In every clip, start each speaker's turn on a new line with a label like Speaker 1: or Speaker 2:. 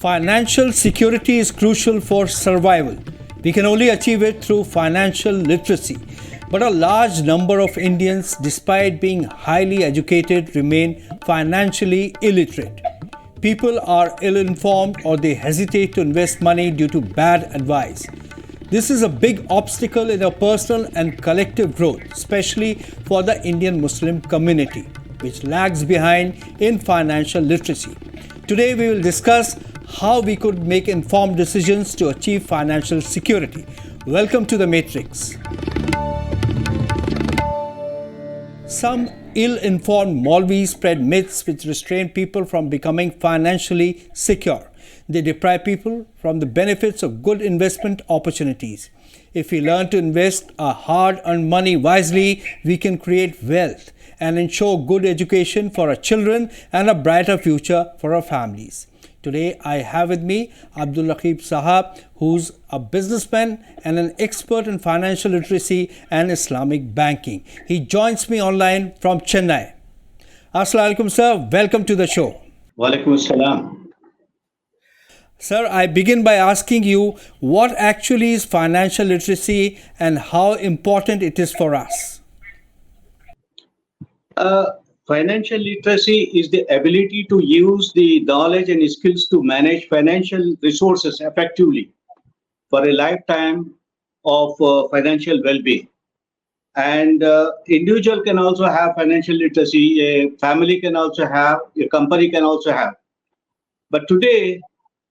Speaker 1: Financial security is crucial for survival. We can only achieve it through financial literacy. But a large number of Indians, despite being highly educated, remain financially illiterate. People are ill informed or they hesitate to invest money due to bad advice. This is a big obstacle in our personal and collective growth, especially for the Indian Muslim community, which lags behind in financial literacy. Today, we will discuss how we could make informed decisions to achieve financial security. Welcome to The Matrix. Some ill-informed Maulvis spread myths which restrain people from becoming financially secure. They deprive people from the benefits of good investment opportunities. If we learn to invest our hard-earned money wisely, we can create wealth and ensure good education for our children and a brighter future for our families. Today, I have with me Abdul Raqib Sahab, who's a businessman and an expert in financial literacy and Islamic banking. He joins me online from Chennai. Assalamu alaikum, sir. Welcome to the show.
Speaker 2: Walaikum assalam.
Speaker 1: Sir, I begin by asking you what actually is financial literacy and how important it is for us.
Speaker 2: Financial literacy is the ability to use the knowledge and skills to manage financial resources effectively for a lifetime of financial well-being. And individual can also have financial literacy, a family can also have, a company can also have. But today,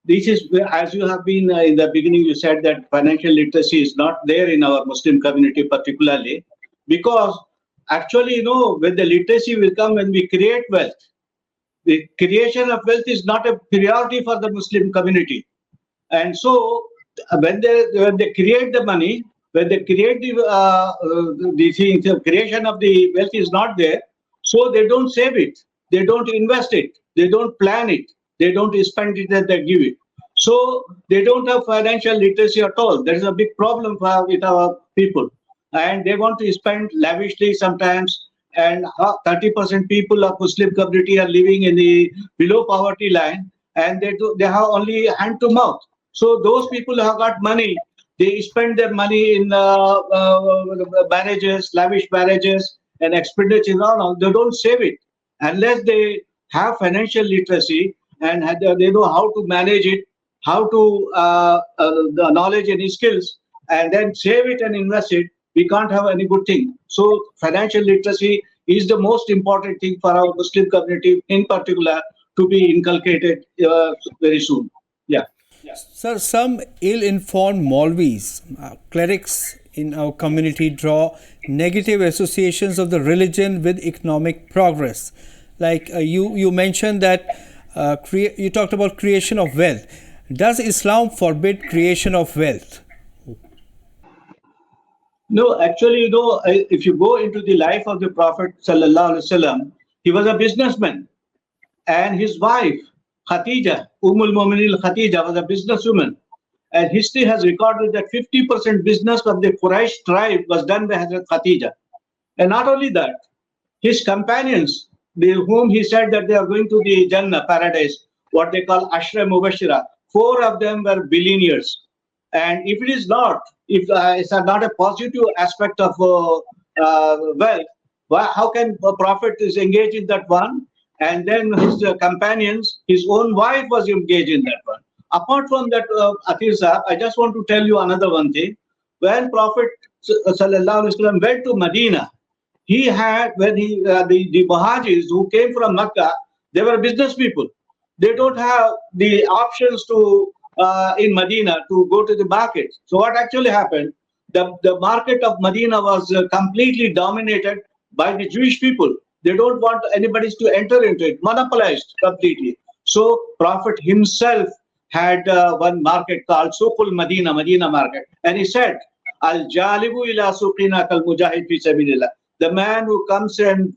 Speaker 2: this is, as you have been in the beginning, you said that financial literacy is not there in our Muslim community particularly, because actually, when the literacy will come when we create wealth. The creation of wealth is not a priority for the Muslim community. And so, when they create the money, when they create the creation of the wealth is not there, so they don't save it, they don't invest it, they don't plan it, they don't spend it and they give it. So, they don't have financial literacy at all. There is a big problem with our people. And they want to spend lavishly sometimes, and 30% people of Muslim community are living in the below poverty line, and they have only hand to mouth. So those people who have got money, they spend their money in marriages, lavish marriages, and expenditure. No, they don't save it unless they have financial literacy and they know how to manage it, how to the knowledge and skills, and then save it and invest it. We can't have any good thing. So financial literacy is the most important thing for our Muslim community in particular to be inculcated very soon. Yeah.
Speaker 1: Sir, some ill-informed Maulvis, clerics in our community draw negative associations of the religion with economic progress. Like you mentioned that you talked about creation of wealth. Does Islam forbid creation of wealth?
Speaker 2: No, actually, if you go into the life of the Prophet Sallallahu Alaihi Wasallam, he was a businessman. And his wife, Khatija, Ummul Mu'minin Khatija, was a businesswoman. And history has recorded that 50% business of the Quraysh tribe was done by Hazrat Khatija. And not only that, his companions, whom he said that they are going to the Jannah, paradise, what they call Ashra Mubashira, 4 of them were billionaires. And if it is not, if it's not a positive aspect of wealth, how can a prophet is engaged in that one? And then his companions, his own wife was engaged in that one. Apart from that, Atir Sahab, I just want to tell you another one thing. When Prophet Sallallahu Alaihi Wasallam went to Medina, he had, the Muhajirs who came from Mecca, they were business people. They don't have the options to in Medina to go to the market. So what actually happened, the market of Medina was completely dominated by the Jewish people. They don't want anybody to enter into it, monopolized completely. So Prophet himself had one market called Suqul Medina, Medina market. And he said, Al-Jalibu ila suqina kal mujahid fi sabilillah. The man who comes and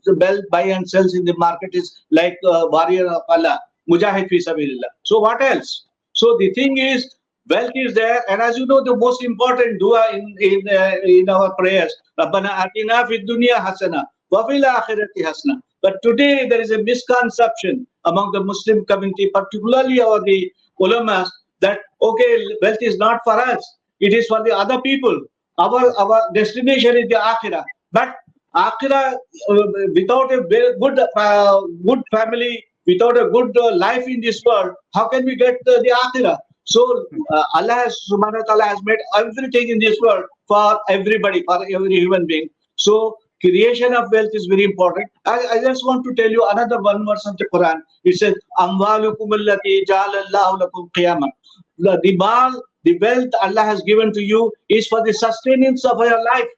Speaker 2: buy and sells in the market is like a warrior of Allah, mujahid fi sabilillah. So what else? So the thing is, wealth is there, and as you know, the most important dua in our prayers, Rabbana atina fid dunya hasana wa fil akhirati hasana But today there is a misconception among the Muslim community, particularly our the ulamas, that okay, wealth is not for us; it is for the other people. Our destination is the akhirah. But akhirah, without a good family, without a good life in this world, how can we get the akhirah? So Allah subhanahu wa ta'ala has made everything in this world for everybody, for every human being. So creation of wealth is very important. I just want to tell you another one verse of the Quran. It says, "Amwalukum allati ja'alallahu lakum qiyamah." The mal, the wealth Allah has given to you is for the sustenance of your life.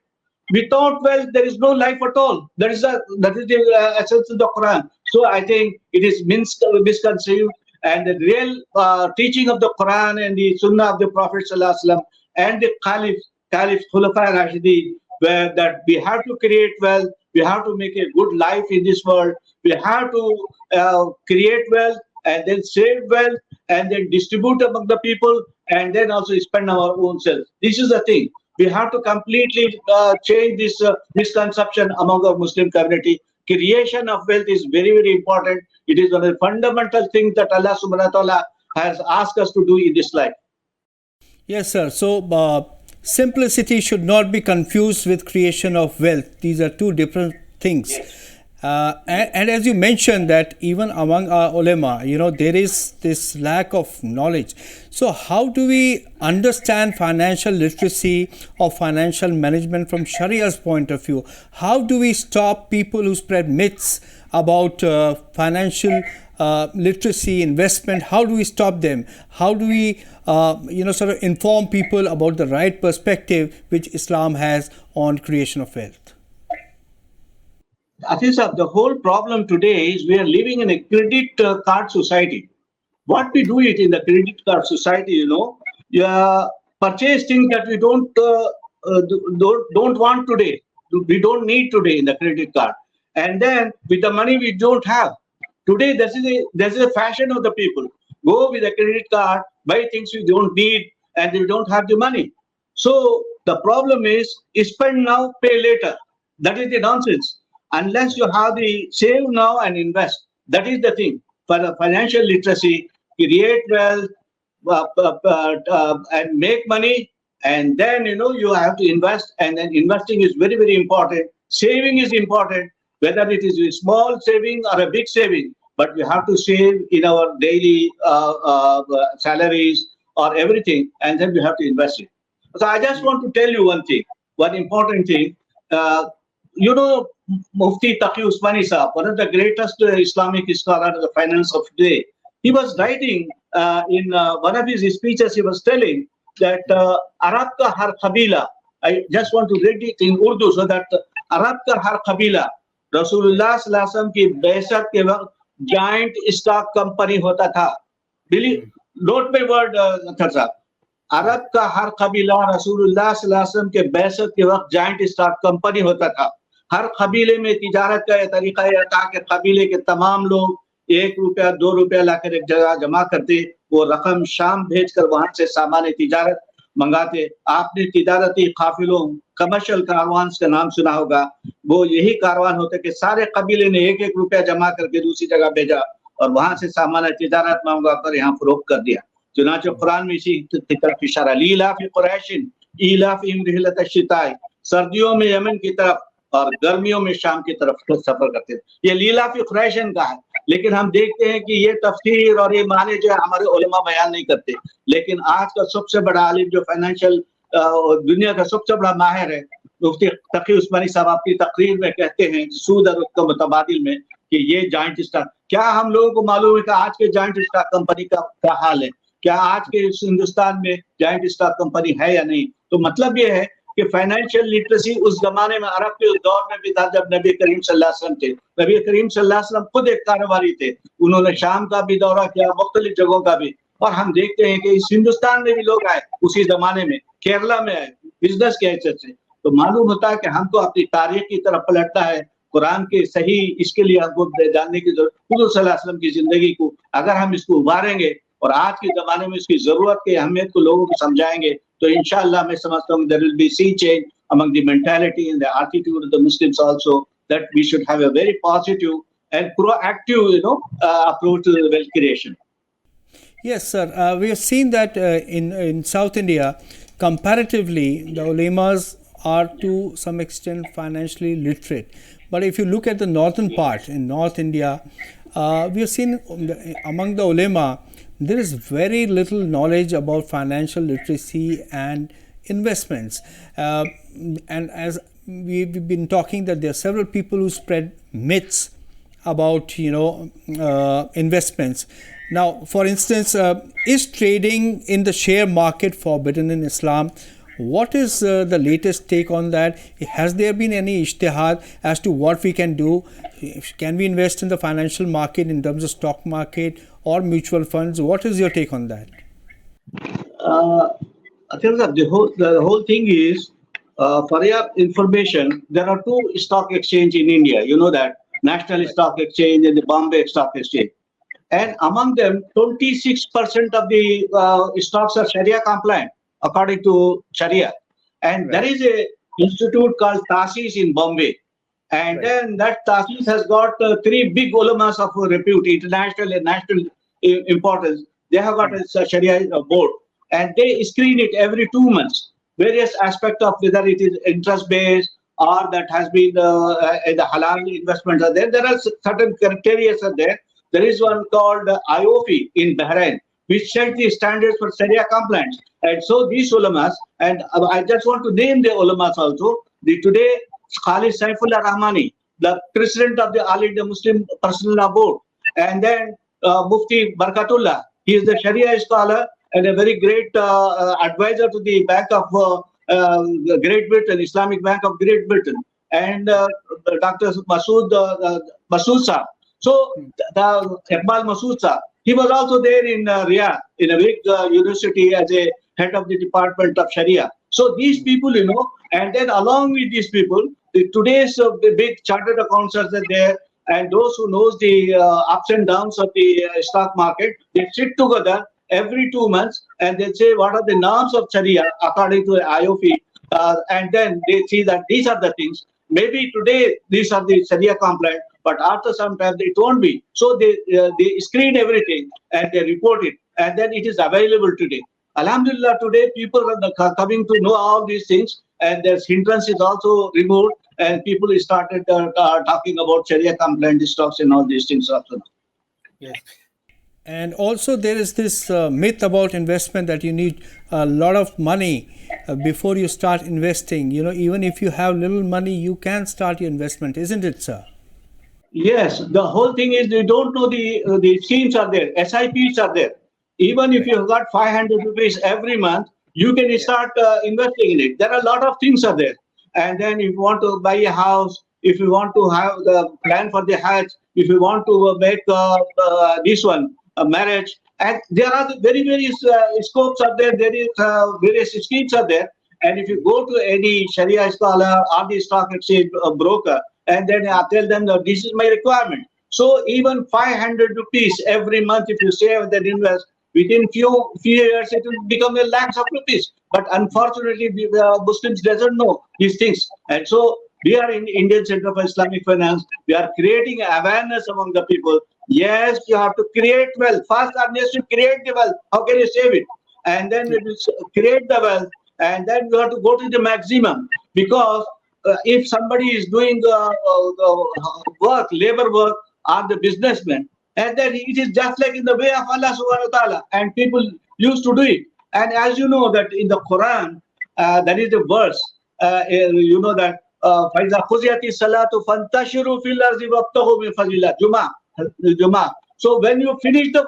Speaker 2: Without wealth, there is no life at all. That is the essence of the Quran. So I think it is misconceived, and the real teaching of the Quran and the Sunnah of the Prophet ﷺ and the Caliph Khulafa Rashidin, where that we have to create wealth, we have to make a good life in this world, we have to create wealth and then save wealth and then distribute among the people and then also spend our own self. This is the thing. We have to completely change this misconception among our Muslim community. Creation of wealth is very, very important. It is one of the fundamental things that Allah subhanahu wa ta'ala has asked us to do in this life.
Speaker 1: Yes, sir. So, simplicity should not be confused with creation of wealth. These are two different things.
Speaker 2: Yes.
Speaker 1: And as you mentioned that even among our ulema, there is this lack of knowledge. So how do we understand financial literacy or financial management from Sharia's point of view? How do we stop people who spread myths about financial literacy, investment? How do we stop them? How do we, sort of inform people about the right perspective which Islam has on creation of wealth?
Speaker 2: I think the whole problem today is we are living in a credit card society. What we do it in the credit card society, purchase things that we don't want today, we don't need today in the credit card, and then with the money we don't have today, this is a fashion of the people. Go with a credit card, buy things we don't need, and we don't have the money. So the problem is spend now, pay later. That is the nonsense. Unless you have the save now and invest, that is the thing. For the financial literacy, create wealth and make money, and then you have to invest. And then investing is very, very important. Saving is important, whether it is a small saving or a big saving. But we have to save in our daily salaries or everything, and then we have to invest it. So I just want to tell you one important thing. Mufti Taqi Usmani Sahab, one of the greatest Islamic scholars of the finance of today, he was writing in one of his speeches, he was telling that Arab ka har qabila, I just want to read it in Urdu so that Arab ka har qabila, Rasulullah sallallahu alaihi wasallam ki baisat ke waqt giant stock company hota tha. Really, note my word, Sahab. Arab ka har qabila, Rasulullah sallallahu alaihi wasallam ke baisat ke waqt giant stock company hota tha. हर कबीले में तिजारत का यह तरीका यह था कि कबीले के तमाम लोग 1 रुपया 2 रुपया लाकर एक जगह जमा करते, वो रकम शाम भेजकर वहां से सामान तिजारत मंगाते। आपने तिजारती काफिलों, कमर्शियल कारवान का नाम सुना होगा। वो यही कारवान होते कि सारे कबीले ने 1-1 रुपया जमा करके दूसरी जगह भेजा और वहां से सामान तिजारत मंगा कर यहाँ फरोख्त कर दिया। चुनांचे कुरान में इसी तरफ इशारा, लीलाफी कुरैशिन ईलाफिहिम रिहलत शिताई, सर्दियों में यमन की तरफ और गर्मियों में शाम की तरफ सफर करते थे। ये लीलाफी खुरैशन का है, लेकिन हम देखते हैं कि ये तफसीर और ये माने जो हमारे उलमा बयान नहीं करते। लेकिन आज का सबसे बड़ा आलिम जो फाइनेंशियल दुनिया का सबसे बड़ा माहिर है, मुफ्ती तकी उस्मानी साहब अपनी तकरीर में कहते हैं सूद और उसका मुतबादिल में कि ये जॉइंट स्टॉक, क्या हम लोगों को मालूम है कि आज के जॉइंट स्टॉक कंपनी का क्या हाल है? क्या आज के हिंदुस्तान में जॉइंट स्टॉक कंपनी है या नहीं? तो मतलब ये है कि फाइनेंशियल लिटरेसी उस जमाने में अरब के उस दौर में भी था जब नबी करीम सल्लल्लाहु अलैहि वसल्लम थे। नबी करीम सल्लल्लाहु अलैहि वसल्लम खुद एक कारोबारी थे, उन्होंने शाम का भी दौरा किया, मुख्तलिफ जगहों का भी। और हम देखते हैं कि इस हिंदुस्तान में भी लोग आए उसी जमाने में, केरला में आए बिजनेस के हैसियत से। तो मालूम होता है कि हमको अपनी तारीख की तरफ पलटना है, कुरान के सही इसके लिए हमको जानने की जरूरत। हुजूर सल्लल्लाहु अलैहि वसल्लम की जिंदगी को अगर हम इसको उभारेंगे और आज के जमाने में इसकी जरूरत की अहमियत को लोगों को समझाएंगे तो इंशाअल्लाह मैं समझता हूँ there will be sea change among the mentality and the attitude of the Muslims also, that we should have a very positive and proactive, approach to the wealth creation.
Speaker 1: Yes, sir. We have seen that in South India, comparatively, the ulemas are to some extent financially literate. But if you look at the northern part in North India, we have seen among the ulema there is very little knowledge about financial literacy and investments. And as we've been talking, that there are several people who spread myths about investments. Now, for instance, is trading in the share market forbidden in Islam? What is the latest take on that? Has there been any ijtihad as to what we can do? Can we invest in the financial market in terms of stock market or mutual funds? What is your take on that?
Speaker 2: I think that the whole thing is, for your information, there are two stock exchange in India. You know that National Stock Exchange and the Bombay Stock Exchange. And among them, 26% of the stocks are Sharia compliant, according to Sharia. And there is a institute called Tasis in Bombay. And then that Tasis has got three big ulamas of repute, international and national importance. They have got a Sharia board. And they screen it every 2 months. Various aspects of whether it is interest-based or that has been the halal investments are there. There are certain criteria are there. There is one called IOP in Bahrain, which set the standards for Sharia compliance. And so these ulamas, and I just want to name the ulamas also. Today, Khalid Saifullah Rahmani, the president of the All India Muslim Personal Law Board, and then Mufti Barkatullah, he is the Sharia scholar and a very great advisor to the Bank of Great Britain, Islamic Bank of Great Britain, and Dr. Masood Saab. So the Iqbal Masood Saab, he was also there in Riyadh, in a big university as a head of the Department of Sharia. So these people, and then along with these people, today's the big chartered accountants are there, and those who knows the ups and downs of the stock market, they sit together every 2 months and they say what are the norms of Sharia according to the IOP, and then they see that these are the things. Maybe today these are the Sharia compliant, but after some time it won't be. So they screen everything and they report it, and then it is available today. Alhamdulillah, today people are coming to know all these things, and their hindrance is also removed, and people started talking about Sharia compliant stocks and all these things also.
Speaker 1: Yes. And also there is this myth about investment that you need a lot of money before you start investing. Even if you have little money, you can start your investment, isn't it, sir?
Speaker 2: Yes, the whole thing is they don't know the schemes are there, SIPs are there. Even if you've got 500 rupees every month, you can start investing in it. There are a lot of things are there. And then if you want to buy a house, if you want to have the plan for the Hajj, if you want to make this one, a marriage, and there are various scopes are there, there is various schemes are there. And if you go to any Sharia scholar or the stock exchange broker, and then I tell them that this is my requirement. So even 500 rupees every month, if you save and then invest, within few years it will become a lakhs of rupees. But unfortunately, Muslims doesn't know these things. And so we are in Indian Center for Islamic Finance. We are creating awareness among the people. Yes, you have to create wealth. First, unless you create the wealth, how can you save it? And then you create the wealth, and then you have to go to the maximum. Because if somebody is doing work, labor work, or the businessman, and then it is just like in the way of Allah subhanahu wa ta'ala, and people used to do it. And as you know that in the Quran, there is a verse, you know that فَإِذَا قُضِيَتِ الصَّلَاةُ فَانْتَشِرُوا فِي الْأَرْضِ وَابْتَغُوا مِنْ فَضْلِ اللَّهِ Juma. So when you finish the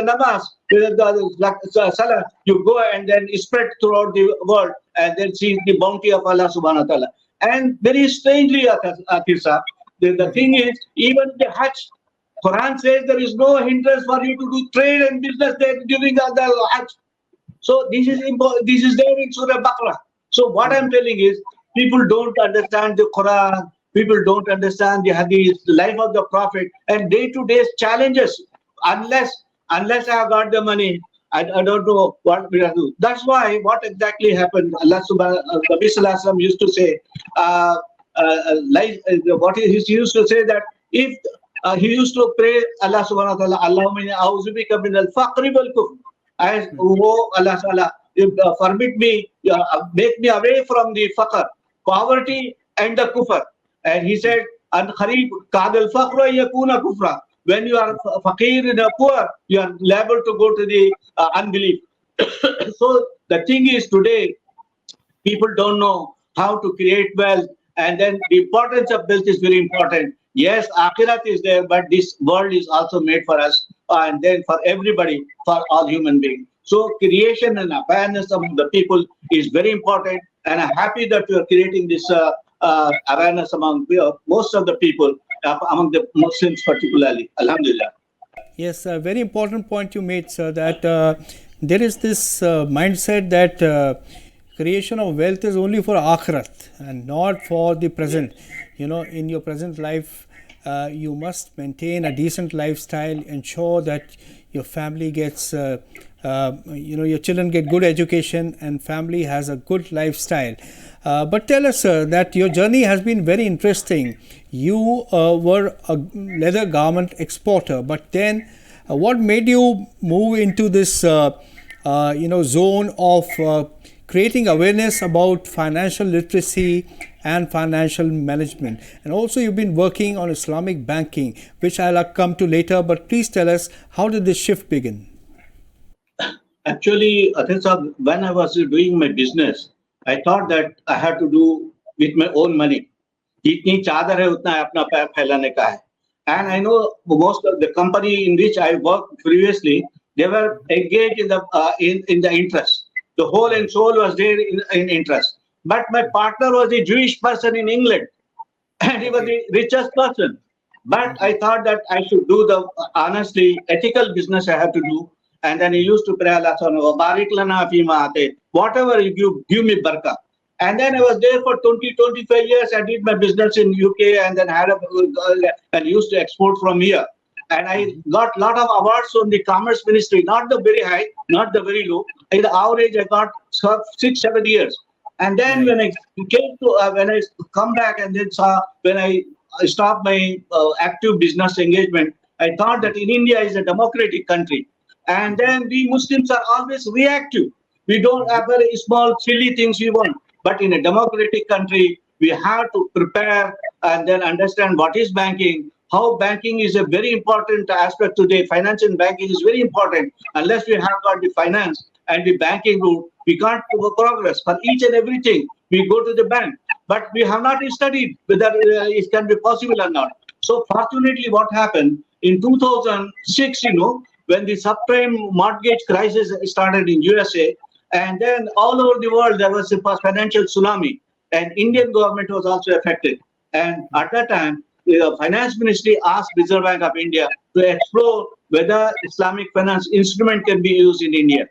Speaker 2: namaz, the salah, you go and then spread throughout the world and then see the bounty of Allah subhanahu wa ta'ala. And very strangely, Akir, the thing is, even the Hajj, Quran says there is no hindrance for you to do trade and business there during the Hajj. So this is there in Surah Baqarah. So what I'm telling is, people don't understand the Quran. People don't understand the hadith, the life of the Prophet, and day-to-day challenges. Unless I have got the money, I don't know what we are doing. That's why what exactly happened. Allah subhanahu Nabi Sallallahu Alaihi Wasallam used to say, what he used to say that If he used to pray Allah subhanahu wa ta'ala, Allahumma inni a'udhu bika min al-faqri wal kufr. As, oh Allah Ta'ala, forbid me, make me away from the faqr, poverty and the kufr. And he said, "An kharib kad al-faqra yakuna kufra." When you are faqir and poor, you are liable to go to the unbelief. So the thing is, today people don't know how to create wealth, and then the importance of wealth is very important. Yes, akhirat is there, but this world is also made for us, and then for everybody, for all human beings. So creation and awareness among the people is very important, and I'm happy that you are creating this awareness among most of the people, among the Muslims particularly. Alhamdulillah.
Speaker 1: Yes, a very important point you made, sir, that there is this mindset that creation of wealth is only for akhirat and not for the present. You know, in your present life, you must maintain a decent lifestyle, ensure that your family gets, your children get good education and family has a good lifestyle. But tell us, sir, that your journey has been very interesting. You were a leather garment exporter, but then what made you move into this, zone of creating awareness about financial literacy and financial management? And also you've been working on Islamic banking, which I'll come to later, but please tell us, how did this shift begin?
Speaker 2: Actually, when I was doing my business, I thought that I had to do with my own money. जितनी चादर है उतना अपना पैर फैलाने का है. And I know most of the company in which I worked previously, they were engaged in the in the interest. The whole and soul was there in interest. But my partner was a Jewish person in England, and he was the richest person. But I thought that I should do the honestly ethical business I have to do. And then he used to pray Allah subhanahu wa ta'ala, whatever you give me barakah. And then I was there for 25 years. I did my business in UK and then had and used to export from here. And I got a lot of awards from the Commerce Ministry, not the very high, not the very low. In the average, I got 6-7 years. And then when I came to, when I come back and then saw, when I stopped my active business engagement, I thought that in India is a democratic country. And then we Muslims are always reactive. We don't have very small, silly things we want. But in a democratic country, we have to prepare and then understand what is banking, how banking is a very important aspect today. Finance and banking is very important. Unless we have got the finance and the banking route, we can't progress. For each and everything, we go to the bank. But we have not studied whether it can be possible or not. So fortunately, what happened in 2006, when the subprime mortgage crisis started in USA, and then all over the world, there was a financial tsunami, and Indian government was also affected. And at that time, the finance ministry asked Reserve Bank of India to explore whether Islamic finance instrument can be used in India.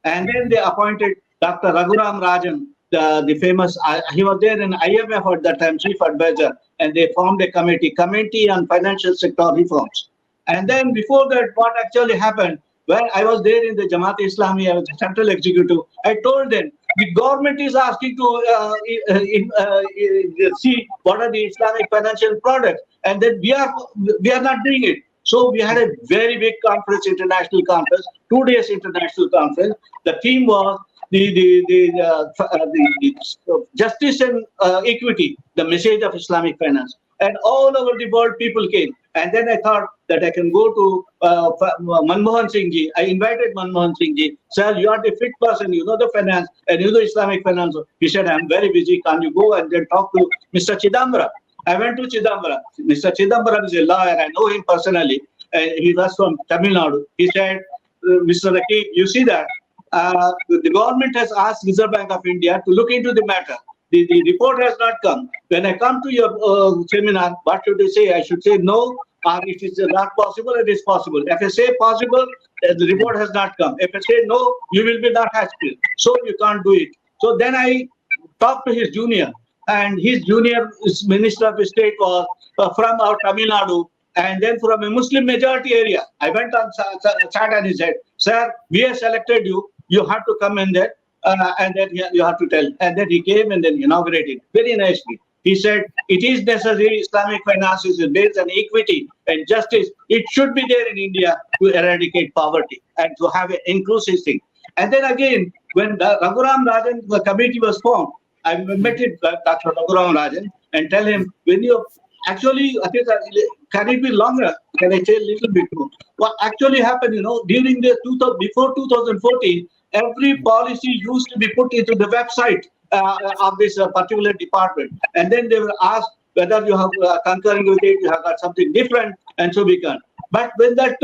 Speaker 2: And then they appointed Dr. Raghuram Rajan, the famous, he was there in IMF at that time, chief advisor, and they formed a committee on financial sector reforms. And then before that, what actually happened, when I was there in the Jamaat-e-Islami, I was the central executive, I told them, the government is asking to see what are the Islamic financial products, and then we are not doing it. So we had a very big conference, international conference, 2 days international conference. The theme was the justice and equity, the message of Islamic finance. And all over the world, people came. And then I thought that I can go to Manmohan Singh ji. I invited Manmohan Singh ji. Sir, you are the fit person. You know the finance and you know Islamic finance. He said, I'm very busy. Can you go and then talk to Mr. Chidambara? I went to Chidambara. Mr. Chidambara is a lawyer. I know him personally. He was from Tamil Nadu. He said, Mr. Rakib, you see that the government has asked Reserve Bank of India to look into the matter. The report has not come. When I come to your seminar, what should I say? I should say no, or it is not possible, it is possible. If I say possible, the report has not come. If I say no, you will be not happy. So you can't do it. So then I talked to his junior, and his junior Minister of State was from our Tamil Nadu, and then from a Muslim majority area. I went on chat and he said, sir, we have selected you. You have to come in there. And then you have to tell. And then he came and then inaugurated very nicely. He said it is necessary. Islamic finance is based on equity and justice. It should be there in India to eradicate poverty and to have an inclusive thing. And then again, when the Raghuram Rajan the committee was formed, I met it, Dr. Raghuram Rajan, and tell him when you actually, I think, can it be longer? Can I say a little bit more? What actually happened, during the before 2014, every policy used to be put into the website of this particular department, and then they were asked whether you have concurring with it, you have got something different, and so we can. But when that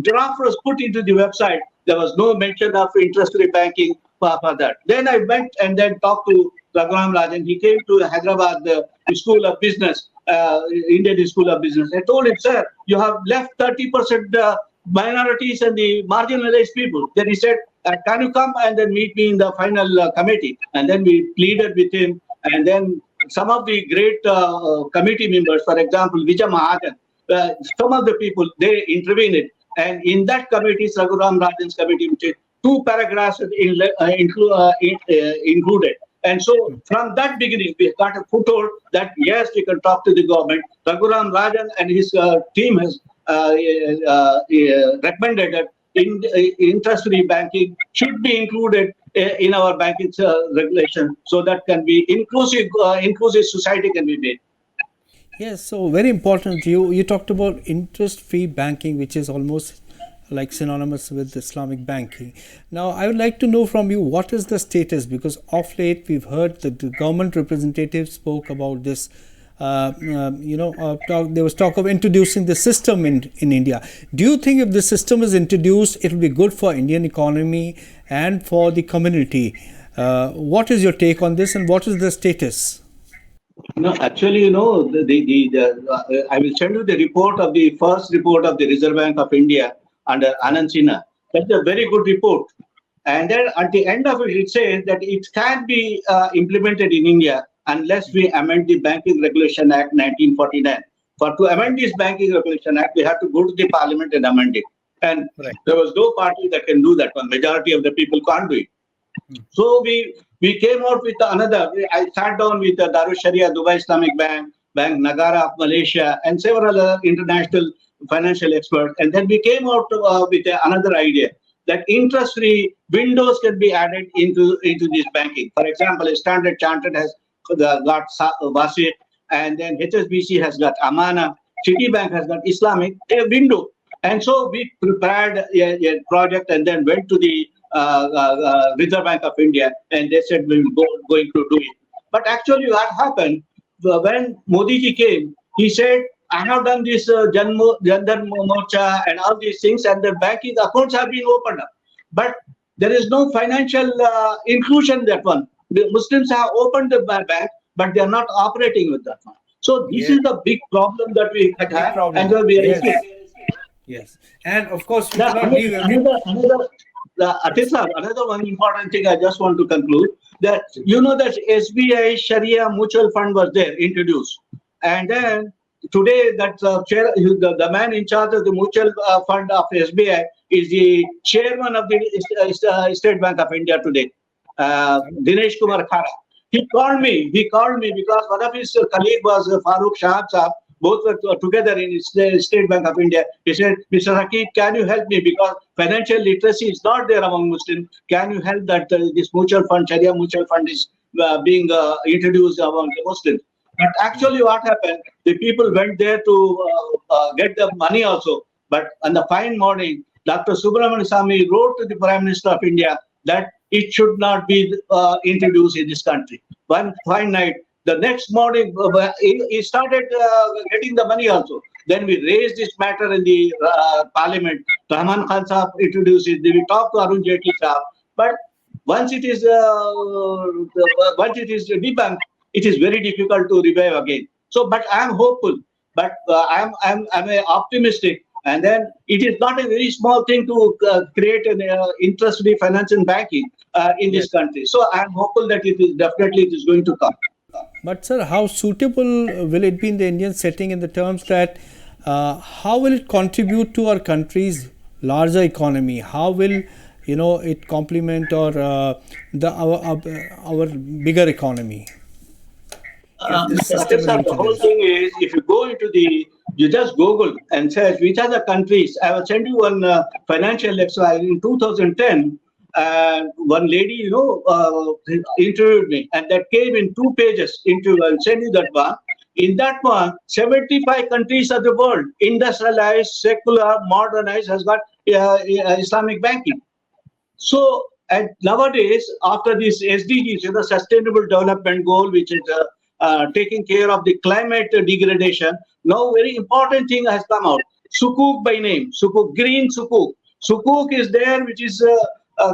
Speaker 2: draft was put into the website, there was no mention of interest-free banking for that. Then I went and then talked to Raghuram Rajan. He came to Hyderabad, the School of Business, Indian School of Business. I told him, sir, you have left 30% minorities and the marginalized people. Then he said, can you come and then meet me in the final committee? And then we pleaded with him. And then some of the great committee members, for example, Vijay Mahajan, some of the people, they intervened. And in that committee, Raghuram Rajan's committee, which is 2 paragraphs included. And so from that beginning, we got a foothold that yes, we can talk to the government. Raghuram Rajan and his team has recommended that interest-free banking should be included in our banking regulation, so that can be inclusive society can be made.
Speaker 1: Yes, so very important. You talked about interest-free banking, which is almost like synonymous with Islamic banking. Now, I would like to know from you, what is the status? Because of late, we've heard that the government representatives spoke about this. There was talk of introducing the system in India. Do you think if the system is introduced, it will be good for Indian economy and for the community? What is your take on this, and what is the status?
Speaker 2: No, actually, I will send you the first report of the Reserve Bank of India under Anand Sinha. That's a very good report. And then at the end of it, it says that it can be implemented in India unless we amend the Banking Regulation Act 1949. To amend this Banking Regulation Act, we have to go to the Parliament and amend it. And there was no party that can do that. One majority of the people can't do it. So we came out with another. I sat down with the Darul Sharia, Dubai Islamic Bank, Bank Nagara of Malaysia, and several other international financial experts. And then we came out with another idea that interest-free windows can be added into this banking. For example, Standard Chartered has got Basit, and then HSBC has got Amana, Citibank has got Islamic, a window. And so we prepared a project and then went to the Reserve Bank of India, and they said we will going to do it. But actually what happened, when Modi ji came, he said, I have done this Jandar Morcha and all these things, and the banking accounts have been opened up. But there is no financial inclusion in that one. The Muslims have opened the bank, but they are not operating with that one. So this is the big problem that we have, and we are facing.
Speaker 1: Yes, and of course we cannot leave
Speaker 2: another one important thing I just want to conclude, that that SBI Sharia mutual fund was there introduced, and then today that the man in charge of the mutual fund of SBI is the chairman of the State Bank of India today, Dinesh Kumar Khara. He called me because one of his colleague was Farooq Shahab Saab. Both were together in State Bank of India. He said, Mr. Rakib, can you help me? Because financial literacy is not there among Muslims. Can you help that this mutual fund, Sharia mutual fund, is being introduced among the Muslims? But actually what happened, the people went there to get the money also. But on the fine morning, Dr. Subramanian Swamy wrote to the Prime Minister of India that it should not be introduced in this country. One fine night, the next morning, he started getting the money also. Then we raised this matter in the Parliament. Rahman Khan Saab introduced it. We talked to Arun Jaitley Saab. But once it is debunked, it is very difficult to revive again. So, but I am hopeful. But I'm optimistic. And then it is not a very small thing to create an interest-free finance and banking in this country. So I am hopeful that it is going to come.
Speaker 1: But sir, how suitable will it be in the Indian setting, in the terms that how will it contribute to our country's larger economy? How will it complement or our bigger economy? if this
Speaker 2: Okay,
Speaker 1: system is
Speaker 2: sir, the whole
Speaker 1: introduced?
Speaker 2: thing is if you go into you just Google and search which are the countries. I will send you one financial exercise in 2010. One lady, interviewed me, and that came in 2 pages interview. I'll send you that one. In that one, 75 countries of the world, industrialized, secular, modernized, has got Islamic banking. So, and nowadays, after this SDGs, Sustainable Development Goal, which is taking care of the climate degradation, now very important thing has come out. Sukuk by name, Sukuk, green Sukuk. Sukuk is there, which is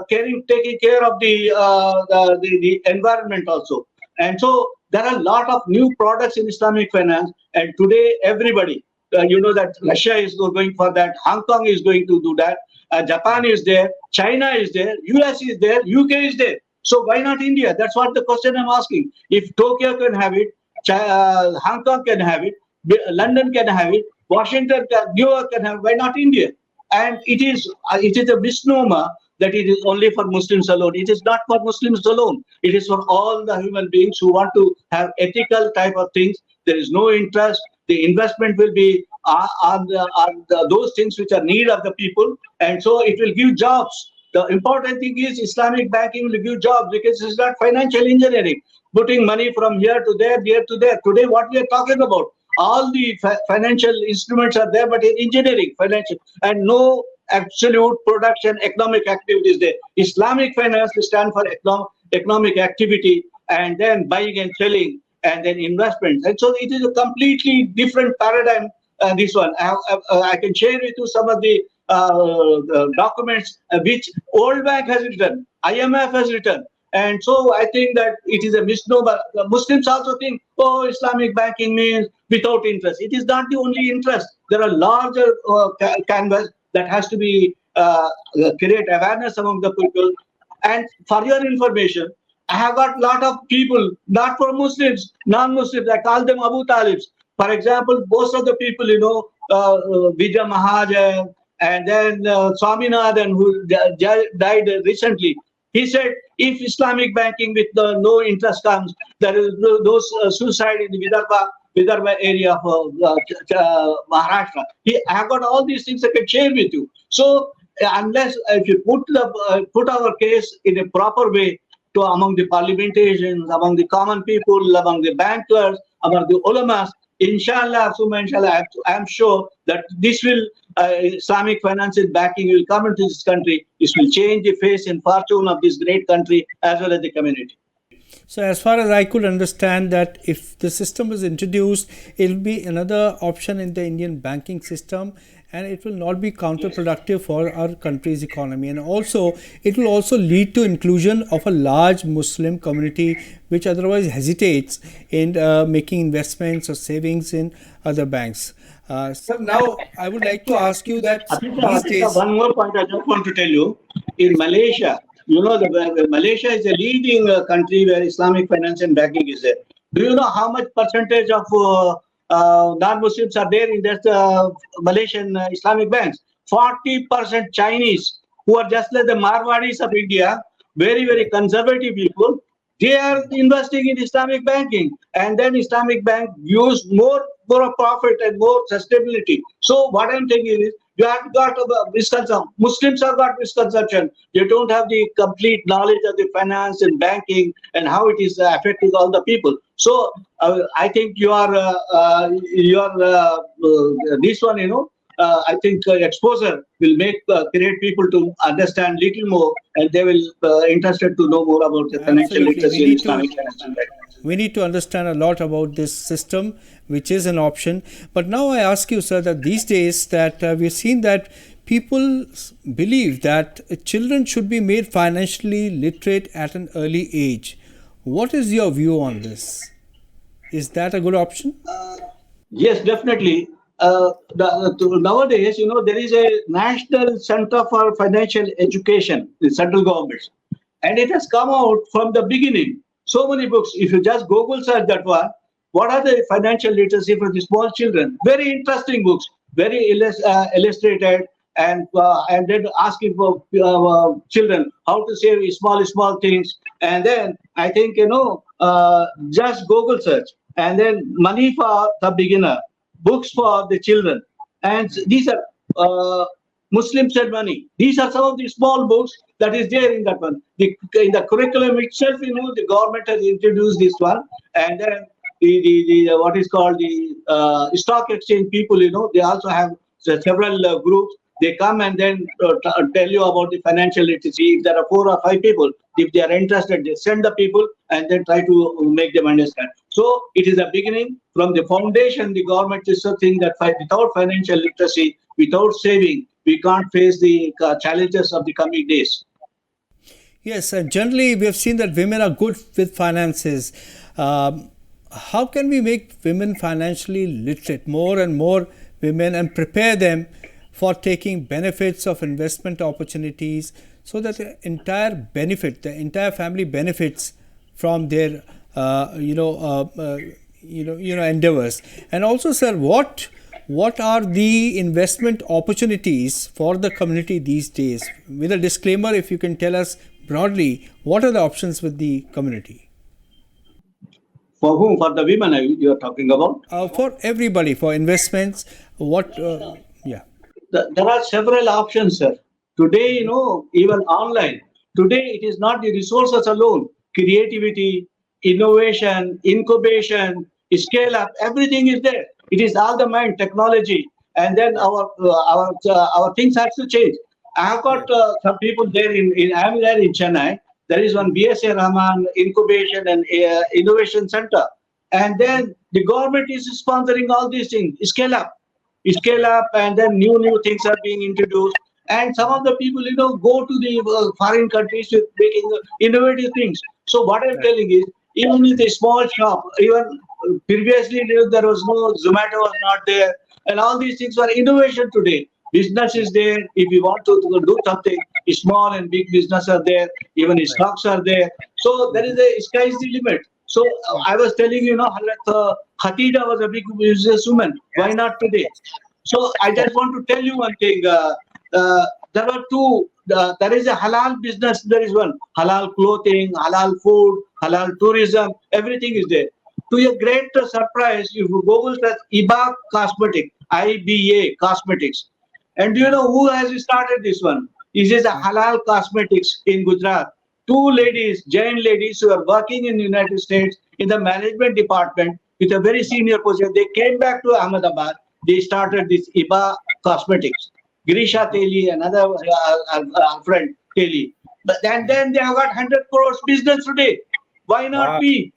Speaker 2: taking care of the environment also. And so there are a lot of new products in Islamic finance. And today, everybody, that Russia is going for that, Hong Kong is going to do that. Japan is there, China is there, US is there, UK is there. So why not India? That's what the question I'm asking. If Tokyo can have it, Hong Kong can have it, London can have it, Washington, New York can have it, why not India? And it is a misnomer that it is only for Muslims alone. It is not for Muslims alone. It is for all the human beings who want to have ethical type of things. There is no interest. The investment will be on those things which are need of the people, and so it will give jobs. The important thing is Islamic banking will give jobs because it's not financial engineering, putting money from here to there, there to there. Today, what we are talking about, all the financial instruments are there, but in engineering, financial, and no absolute production economic activities there. Islamic finance will stand for economic activity, and then buying and selling, and then investments. And so it is a completely different paradigm. This one, I can share with you some of the documents which World Bank has written, IMF has written. And so I think that it is a misnomer. The Muslims also think, oh, Islamic banking means without interest. It is not the only interest. There are larger canvas that has to be create awareness among the people. And for your information, I have got a lot of people, not for Muslims, non-Muslims, I call them Abu Talibs. For example, most of the people, Vijay Mahajan, and then Swaminathan, who died recently, he said, if Islamic banking with no interest comes, there is those suicide in the Vidarbha area of Maharashtra. I have got all these things I can share with you. So unless if you put our case in a proper way to among the parliamentarians, among the common people, among the bankers, among the ulamas, inshallah, I am sure that this will Islamic financial backing will come into this country. This will change the face and fortune of this great country as well as the community.
Speaker 1: So, as far as I could understand, that if the system is introduced, it will be another option in the Indian banking system, and it will not be counterproductive for our country's economy. And also, it will also lead to inclusion of a large Muslim community, which otherwise hesitates in making investments or savings in other banks. So now I would like to ask you that these days.
Speaker 2: One more point I just want to tell you. In Malaysia, Malaysia is a leading country where Islamic finance and banking is there. Do you know how much percentage of non-Muslims are there in that Malaysian Islamic banks? 40% Chinese, who are just like the Marwadis of India, very, very conservative people. They are investing in Islamic banking, and then Islamic bank gives more profit and more sustainability. So what I'm thinking is, you have got misconception. Muslims have got misconception. They don't have the complete knowledge of the finance and banking and how it is affecting all the people. So I think this one, I think exposure will create people to understand little more, and they will interested to know more about the financial literacy in Islamic finance.
Speaker 1: We need to understand a lot about this system, which is an option. But now I ask you, sir, that these days that we've seen that people believe that children should be made financially literate at an early age. What is your view on this? Is that a good option?
Speaker 2: Yes, definitely. Nowadays, there is a National Center for Financial Education, the central government, and it has come out from the beginning. So many books. If you just Google search that one, what are the financial literacy for the small children? Very interesting books, very illustrated, and then asking for children how to save small things. And then I think just Google search. and then money for the beginner, books for the children, and these are Muslim ceremony. These are some of the small books that is there in that one. In the curriculum itself, the government has introduced this one, and then the what is called the stock exchange people, they also have several groups. They come and then tell you about the financial literacy. If there are 4 or 5 people, if they are interested, they send the people and then try to make them understand. So it is a beginning. From the foundation, the government is saying that without financial literacy, without saving, we can't face the challenges of the coming days.
Speaker 1: Yes, and generally we have seen that women are good with finances. How can we make women financially literate, more and more women, and prepare them for taking benefits of investment opportunities, so that the entire family benefits from their endeavors? And also, sir, what are the investment opportunities for the community these days? With a disclaimer, if you can tell us broadly, what are the options with the community?
Speaker 2: For whom? For the women you are talking about?
Speaker 1: For everybody, for investments. Yeah.
Speaker 2: There are several options, sir. Today, even online. Today, it is not the resources alone. Creativity, innovation, incubation, scale up, everything is there. It is all the mind, technology, and then our things have to change. I have got some people there I am there in Chennai. There is one BSA Rahman Incubation and Innovation Center. And then the government is sponsoring all these things. Scale up, and then new things are being introduced. And some of the people, go to the foreign countries with making innovative things. So what I'm telling is, even with a small shop, even previously there was no Zomato was not there, and all these things were innovation today. Business is there. If you want to do something, small and big business are there. Even stocks are there. So there is a sky's the limit. So I was telling you, Khatija was a big businesswoman. Why not today? So I just want to tell you one thing. There are two. There is a halal business. There is one halal clothing, halal food, halal tourism. Everything is there. To your great surprise, if you Google that IBA Cosmetics, IBA Cosmetics, and do you know who has started this one? This is a halal cosmetics in Gujarat. 2 ladies, Jain ladies, who are working in the United States in the management department with a very senior position. They came back to Ahmedabad. They started this IBA Cosmetics. Grisha Teli, another friend Teli. And then they have got 100 crores business today. Why not we?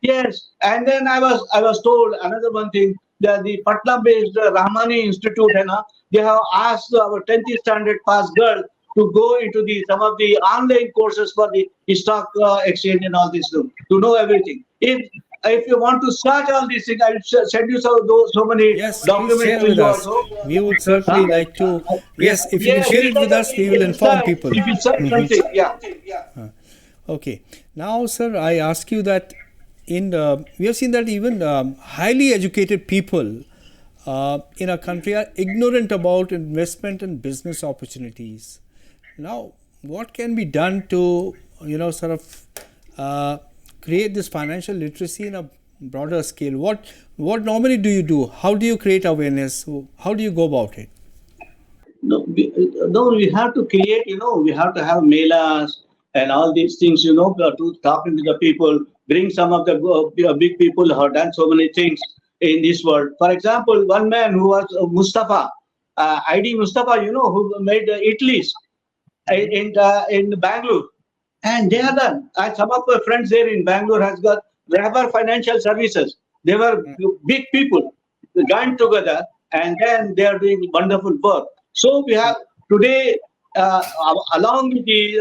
Speaker 2: Yes. And then I was told another one thing, that the Patna-based Rahmani Institute, they have asked our 10th standard pass girl to go into some of the online courses for the stock exchange and all this to know everything. If you want to search all these things, I will send you so many documents.
Speaker 1: Share with us. We would certainly like to. Yes, if you can share it with us, we will inform people.
Speaker 2: If you search something, yeah.
Speaker 1: Okay. Now, sir, I ask you that we have seen that even highly educated people in our country are ignorant about investment and business opportunities. Now, what can be done to create this financial literacy in a broader scale? What normally do you do? How do you create awareness? How do you go about it?
Speaker 2: No, we have to create. We have to have melas and all these things. To talking to the people, bring some of the big people who have done so many things in this world. For example, one man who was Mustafa, ID Mustafa, who made Italy's in Bangalore, and they are done. Some of my friends there in Bangalore has got Rabar Financial Services. They were big people, they joined together, and then they are doing wonderful work. So we have today, along with the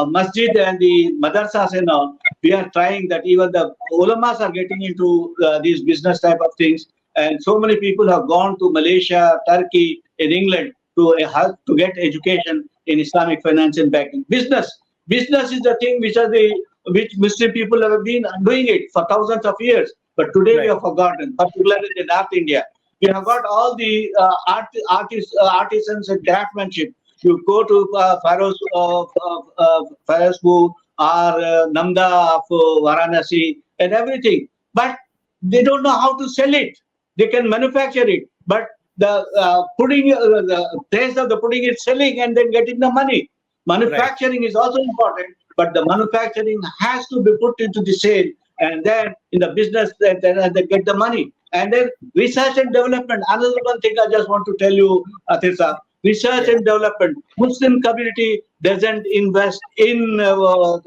Speaker 2: masjid and the madrasas and all, we are trying that even the ulamas are getting into these business type of things, and so many people have gone to Malaysia, Turkey, in England to help to get education in Islamic finance and banking. Business is the thing which Muslim people have been doing it for thousands of years, but today we have forgotten, particularly in North India. We have got all the artisans and craftsmanship. You go to Faroes or Namda of Varanasi and everything. But they don't know how to sell it. They can manufacture it, but the pudding, the taste of the pudding is selling and then getting the money. Manufacturing is also important, but the manufacturing has to be put into the sale, and then in the business, then they get the money. And then research and development. Another one thing I just want to tell you, Atirsa, research and development. Muslim community doesn't invest in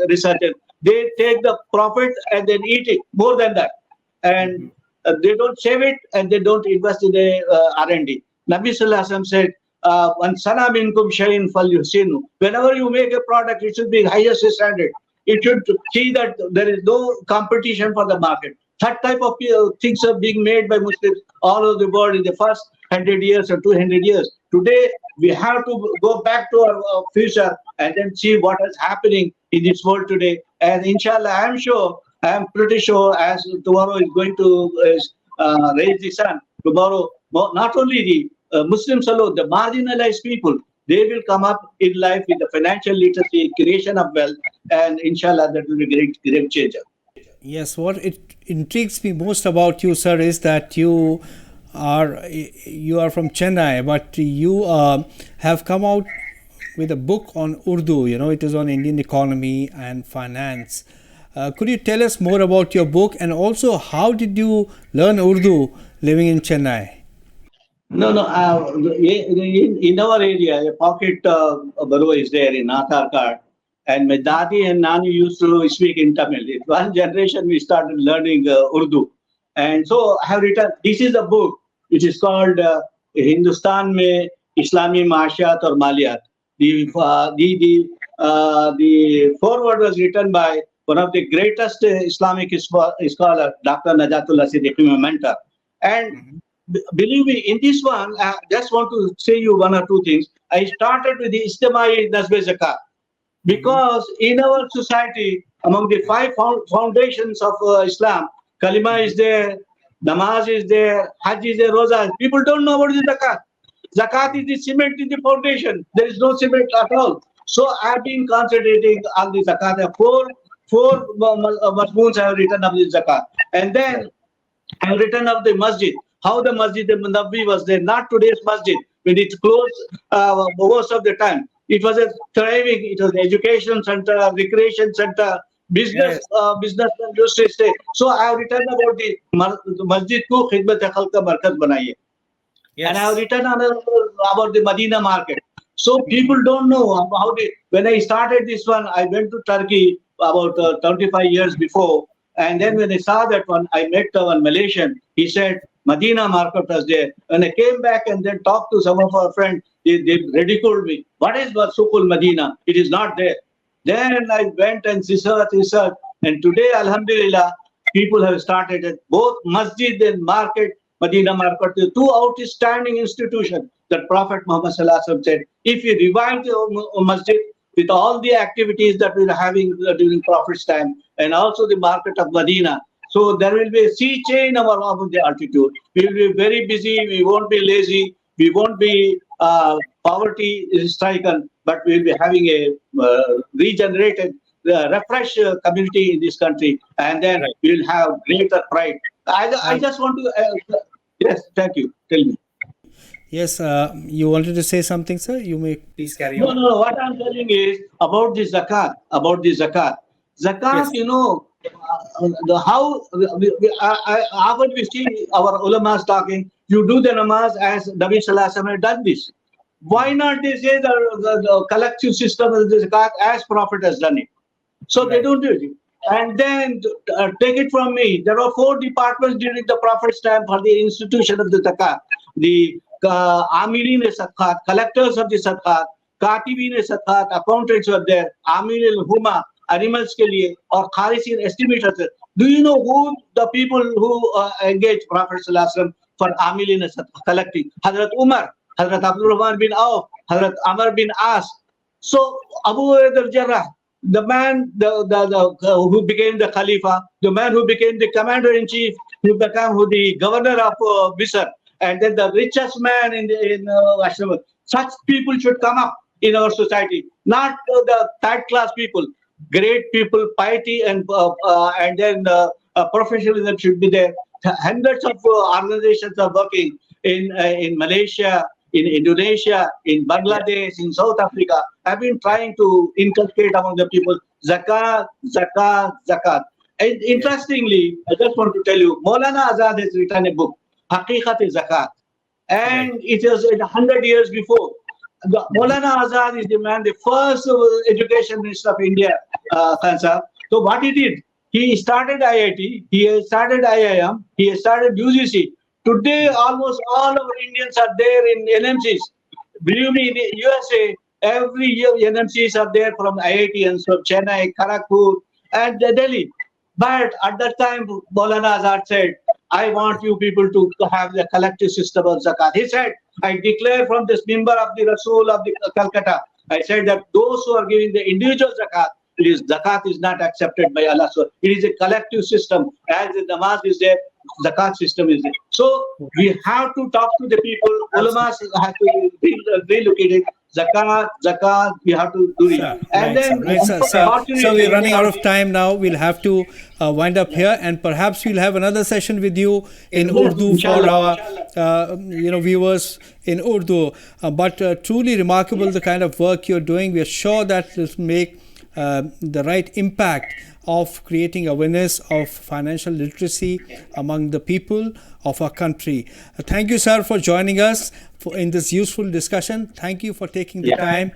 Speaker 2: research. They take the profit and then eat it. More than that, and they don't save it and they don't invest in the R&D. Nabi Sallallahu Alaihi Wasallam said, "When sana minkum shayin falyuhsinu." Whenever you make a product, it should be highest standard. It should see that there is no competition for the market. That type of things are being made by Muslims all over the world in the first 100 years or 200 years. Today, we have to go back to our future and then see what is happening in this world today. And inshallah, I am pretty sure as tomorrow is going to raise the sun, tomorrow, not only the Muslims alone, the marginalized people, they will come up in life with the financial literacy, creation of wealth, and inshallah, that will be great changer.
Speaker 1: Yes, what it intrigues me most about you, sir, is that you are from Chennai, but you have come out with a book on Urdu. You know, it is on Indian economy and finance. Could you tell us more about your book, and also how did you learn Urdu living in Chennai?
Speaker 2: No. In our area, a pocket borough is there in Atharkar, and my dadi and nani used to speak in Tamil. In one generation, we started learning Urdu, and so I have written. This is a book which is called Hindustan में Islami Maashiat और Maliyat. The foreword was written by one of the greatest Islamic scholar, Dr. Najatullah Siddiqui, my mentor. And believe me, in this one, I just want to say you one or two things. I started with the Istimai Nazbe Zakat because in our society, among the five foundations of Islam, Kalima is there, Namaz is there, Hajj is there, Roza. People don't know what is Zakat. Zakat is the cement in the foundation. There is no cement at all. So I've been concentrating on the Zakat. Four mazmoons I have written of the Zakat. And then I have written of the Masjid. How the Masjid Nabawi was there, not today's Masjid, when it closed most of the time. It was a thriving, it was an education center, recreation center, business industry state. So I have written about the Masjid ko Khidmat Khalq ka Markaz banaiye. And I have written about the Medina market. So people don't know when I started this one, I went to Turkey about 25 years before. And then when I saw that one, I met one Malaysian. He said, Medina market was there. When I came back and then talked to some of our friends, they ridiculed me. What is Sukul Medina? It is not there. Then I went and researched. And today, Alhamdulillah, people have started at both Masjid and market, Medina market, the two outstanding institutions that Prophet Muhammad Sallallahu Alaihi Wasallam said, if you revive the Masjid with all the activities that we were having during Prophet's time, and also the market of Medina, so there will be a sea change of the altitude. We will be very busy. We won't be lazy. We won't be poverty stricken, but we will be having a regenerated, refreshed community in this country, and then we will have greater pride. I just want to. Yes, thank you. Tell me.
Speaker 1: Yes, you wanted to say something, sir? You may please carry on.
Speaker 2: No. What I'm telling is about the zakat. Zakat, yes. You know, how often we see our ulamas talking, you do the namaz as Nabi Sallallahu Alaihi Wasallam done this. Why not they say the collective system of the zakat as Prophet has done it? So they don't do it. And then take it from me, there are 4 departments during the Prophet's time for the institution of the zakat. The Amirin zakat, collectors of the zakat, Katibin zakat, accountants were there, Amir al-Huma, animals ke liye, or Kharisin estimators. Do you know who the people who engaged Prophet Sallallahu Alaihi Wasallam for Amilin collecting? Hazrat Umar, Hazrat Abdul Rahman bin Auf, Hazrat Amr bin As. So Abu al-Jarrah, the man who became the Khalifa, the man who became the commander-in-chief, who became the governor of Misr, and then the richest man in Ashram. Such people should come up in our society, not the third-class people. great people, piety and then professionalism should be there. Hundreds of organizations are working in Malaysia, in Indonesia, in Bangladesh, in South Africa. Have been trying to inculcate among the people zakat, zakat, zakat. And interestingly, I just want to tell you, Maulana Azad has written a book, Haqiqat-e-Zakat, and it was 100 years before. Maulana Azad is the man, the first education minister of India, Khan Sahab. So what he did, he started IIT, he started IIM, he started UGC. Today, almost all our Indians are there in NMCs. Believe me, in the USA, every year NMCs are there from IIT and from Chennai, Kharagpur, and Delhi. But at that time, Maulana Azad said, I want you people to have the collective system of zakat. He said, I declare from this member of the Rasul of the Calcutta, I said that those who are giving the individual zakat, zakat is not accepted by Allah. So it is a collective system. As the namaz is there, zakat system is there. So we have to talk to the people. Ulama have to relocate it. Zakat, zakat, we have to do it. And then,
Speaker 1: so we're running out of time now. We'll have to wind up here, and perhaps we'll have another session with you in Urdu for our viewers in Urdu. But truly remarkable the kind of work you're doing. We are sure that this will make the right impact of creating awareness of financial literacy among the people of our country. Thank you, sir, for joining us in this useful discussion. Thank you for taking the time.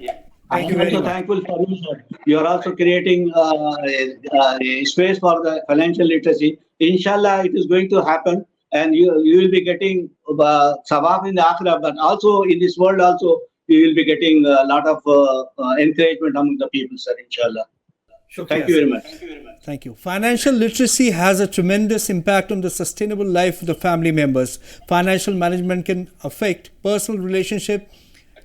Speaker 2: Thank you very much. Thankful for you, sir. You are also creating a space for the financial literacy. Inshallah, it is going to happen, and you will be getting sawab in the akhirah, but also in this world also, you will be getting a lot of encouragement among the people, sir, inshallah. Thank you very much.
Speaker 1: Thank you. Financial literacy has a tremendous impact on the sustainable life of the family members. Financial management can affect personal relationship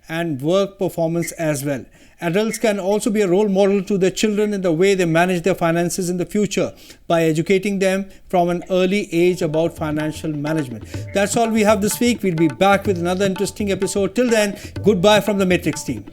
Speaker 1: and work performance as well. Adults can also be a role model to their children in the way they manage their finances in the future by educating them from an early age about financial management. That's all we have this week. We'll be back with another interesting episode. Till then, goodbye from the Matrix team.